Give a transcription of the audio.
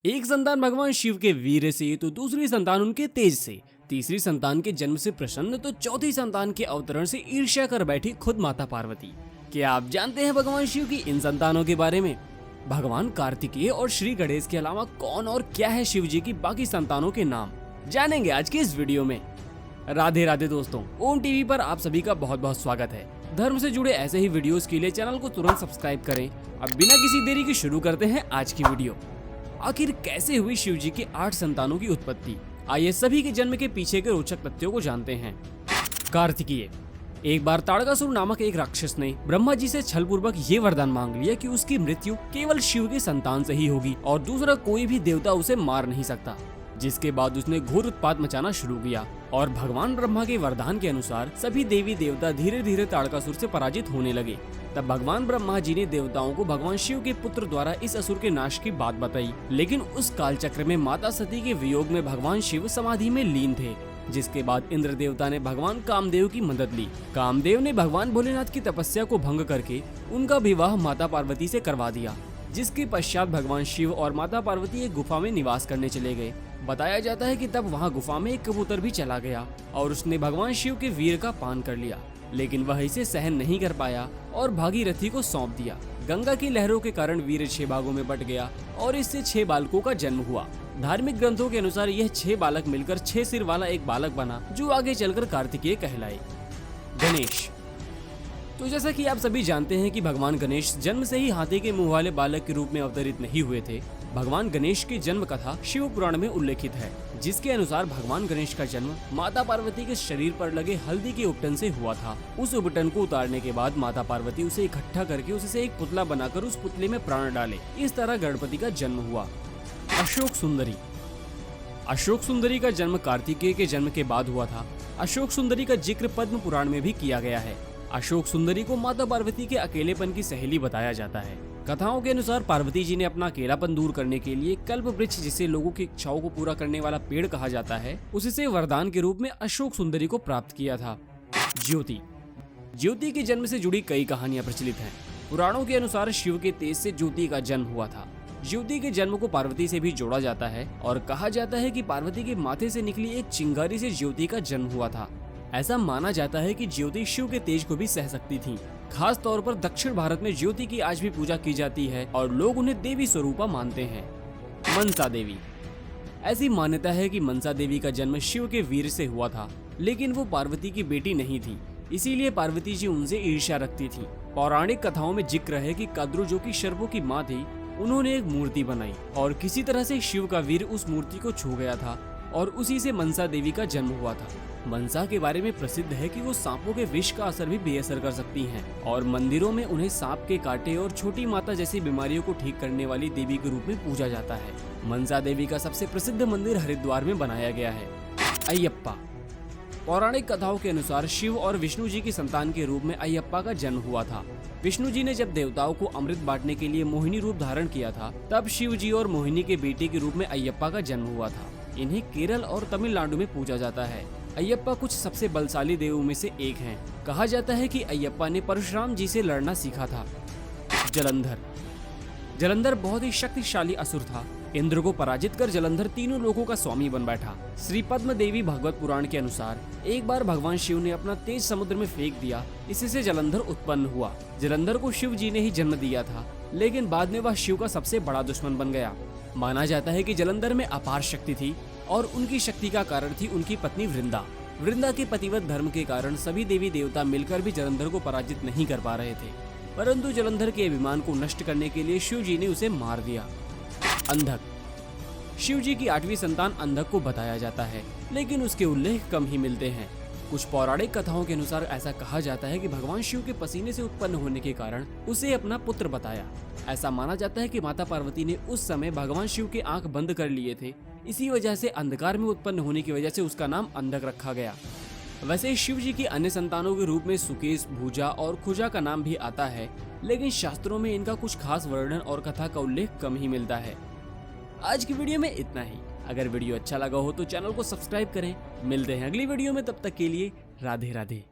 एक संतान भगवान शिव के वीर से, तो दूसरी संतान उनके तेज से, तीसरी संतान के जन्म से प्रसन्न, तो चौथी संतान के अवतरण से ईर्ष्या कर बैठी खुद माता पार्वती। क्या आप जानते हैं भगवान शिव की इन संतानों के बारे में? भगवान कार्तिकेय और श्री गणेश के अलावा कौन और क्या है शिव जी की बाकी संतानों के नाम, जानेंगे आज की इस वीडियो में। राधे राधे दोस्तों, ओम टीवी पर आप सभी का बहुत बहुत स्वागत है। धर्म से जुड़े ऐसे ही वीडियोस के लिए चैनल को तुरंत सब्सक्राइब करें। अब बिना किसी देरी के शुरू करते हैं आज की वीडियो। आखिर कैसे हुई शिव जी की 8 संतानों की उत्पत्ति? आइए सभी के जन्म के पीछे के रोचक तथ्यों को जानते हैं। कार्तिकेय। एक बार ताड़कासुर नामक एक राक्षस ने ब्रह्मा जी से छलपूर्वक ये वरदान मांग लिया कि उसकी मृत्यु केवल शिव की संतान से ही होगी और दूसरा कोई भी देवता उसे मार नहीं सकता। जिसके बाद उसने घोर उत्पात मचाना शुरू किया और भगवान ब्रह्मा के वरदान के अनुसार सभी देवी देवता धीरे धीरे ताड़कासुर से पराजित होने लगे। तब भगवान ब्रह्मा जी ने देवताओं को भगवान शिव के पुत्र द्वारा इस असुर के नाश की बात बताई, लेकिन उस काल चक्र में माता सती के वियोग में भगवान शिव समाधि में लीन थे। जिसके बाद इंद्र देवता ने भगवान कामदेव की मदद ली। कामदेव ने भगवान भोलेनाथ की तपस्या को भंग करके उनका विवाह माता पार्वती से करवा दिया। जिसके पश्चात भगवान शिव और माता पार्वती एक गुफा में निवास करने चले गए। बताया जाता है कि तब वहां गुफा में एक कबूतर भी चला गया और उसने भगवान शिव के वीर का पान कर लिया, लेकिन वह इसे सहन नहीं कर पाया और भागीरथी को सौंप दिया। गंगा की लहरों के कारण वीर 6 भागों में बट गया और इससे 6 बालकों का जन्म हुआ। धार्मिक ग्रंथों के अनुसार यह 6 बालक मिलकर 6 सिर वाला एक बालक बना, जो आगे चलकर कार्तिकेय कहलाए। गणेश। तो जैसा कि आप सभी जानते हैं कि भगवान गणेश जन्म से ही हाथी के मुंह वाले बालक के रूप में अवतरित नहीं हुए थे। भगवान गणेश की जन्म कथा शिव पुराण में उल्लेखित है, जिसके अनुसार भगवान गणेश का जन्म माता पार्वती के शरीर पर लगे हल्दी के उपटन से हुआ था। उस उपटन को उतारने के बाद माता पार्वती उसे इकट्ठा करके उससे एक पुतला बनाकर उस पुतले में प्राण डाले। इस तरह गणपति का जन्म हुआ। अशोक सुंदरी। अशोक सुंदरी का जन्म कार्तिकेय के जन्म के बाद हुआ था। अशोक सुंदरी का जिक्र पद्म पुराण में भी किया गया है। अशोक सुंदरी को माता पार्वती के अकेलेपन की सहेली बताया जाता है। कथाओं के अनुसार पार्वती जी ने अपना अकेलापन दूर करने के लिए कल्प वृक्ष, जिसे लोगों की इच्छाओं को पूरा करने वाला पेड़ कहा जाता है, उससे वरदान के रूप में अशोक सुंदरी को प्राप्त किया था। ज्योति। ज्योति के जन्म से जुड़ी कई कहानियां प्रचलित हैं। पुराणों के अनुसार शिव के तेज से ज्योति का जन्म हुआ था। ज्योति के जन्म को पार्वती से भी जोड़ा जाता है और कहा जाता है कि पार्वती के माथे से निकली एक चिंगारी से ज्योति का जन्म हुआ था। ऐसा माना जाता है कि ज्योति शिव के तेज को भी सह सकती थी। खास तौर पर दक्षिण भारत में ज्योति की आज भी पूजा की जाती है और लोग उन्हें देवी स्वरूपा मानते हैं। मनसा देवी। ऐसी मान्यता है कि मनसा देवी का जन्म शिव के वीर से हुआ था, लेकिन वो पार्वती की बेटी नहीं थी, इसीलिए पार्वती जी उनसे ईर्ष्या रखती थी। पौराणिक कथाओं में जिक्र है कि कद्रु, जो कि सर्पों की माँ थी, उन्होंने एक मूर्ति बनाई और किसी तरह से शिव का वीर उस मूर्ति को छू गया था और उसी से मनसा देवी का जन्म हुआ था। मनसा के बारे में प्रसिद्ध है कि वो सांपों के विष का असर भी बेअसर कर सकती हैं और मंदिरों में उन्हें सांप के कांटे और छोटी माता जैसी बीमारियों को ठीक करने वाली देवी के रूप में पूजा जाता है। मनसा देवी का सबसे प्रसिद्ध मंदिर हरिद्वार में बनाया गया है। अयप्पा। पौराणिक कथाओं के अनुसार शिव और विष्णु जी की संतान के रूप में अयप्पा का जन्म हुआ था। विष्णु जी ने जब देवताओं को अमृत बांटने के लिए मोहिनी रूप धारण किया था, तब शिव जी और मोहिनी के बेटे के रूप में अयप्पा का जन्म हुआ था। इन्हें केरल और तमिलनाडु में पूजा जाता है। अयप्पा कुछ सबसे बलशाली देवों में से एक हैं। कहा जाता है कि अयप्पा ने परशुराम जी से लड़ना सीखा था। जलंधर। जलंधर बहुत ही शक्तिशाली असुर था। इंद्र को पराजित कर जलंधर तीनों लोगों का स्वामी बन बैठा। श्री पद्म देवी भागवत पुराण के अनुसार एक बार भगवान शिव ने अपना तेज समुद्र में फेंक दिया, इससे जलंधर उत्पन्न हुआ। जलंधर को शिव जी ने ही जन्म दिया था, लेकिन बाद में वह शिव का सबसे बड़ा दुश्मन बन गया। माना जाता है कि जलंधर में अपार शक्ति थी और उनकी शक्ति का कारण थी उनकी पत्नी वृंदा। वृंदा के पतिव्रत धर्म के कारण सभी देवी देवता मिलकर भी जलंधर को पराजित नहीं कर पा रहे थे, परंतु जलंधर के अभिमान को नष्ट करने के लिए शिव जी ने उसे मार दिया। अंधक। शिव जी की 8वीं संतान अंधक को बताया जाता है, लेकिन उसके उल्लेख कम ही मिलते हैं। कुछ पौराणिक कथाओं के अनुसार ऐसा कहा जाता है कि भगवान शिव के पसीने से उत्पन्न होने के कारण उसे अपना पुत्र बताया। ऐसा माना जाता है कि माता पार्वती ने उस समय भगवान शिव के आंख बंद कर लिए थे, इसी वजह से अंधकार में उत्पन्न होने की वजह से उसका नाम अंधक रखा गया। वैसे शिव जी की अन्य संतानों के रूप में सुकेश, भुजा और खुजा का नाम भी आता है, लेकिन शास्त्रों में इनका कुछ खास वर्णन और कथा का उल्लेख कम ही मिलता है। आज की वीडियो में इतना ही। अगर वीडियो अच्छा लगा हो तो चैनल को सब्सक्राइब करें। मिलते हैं अगली वीडियो में, तब तक के लिए राधे राधे।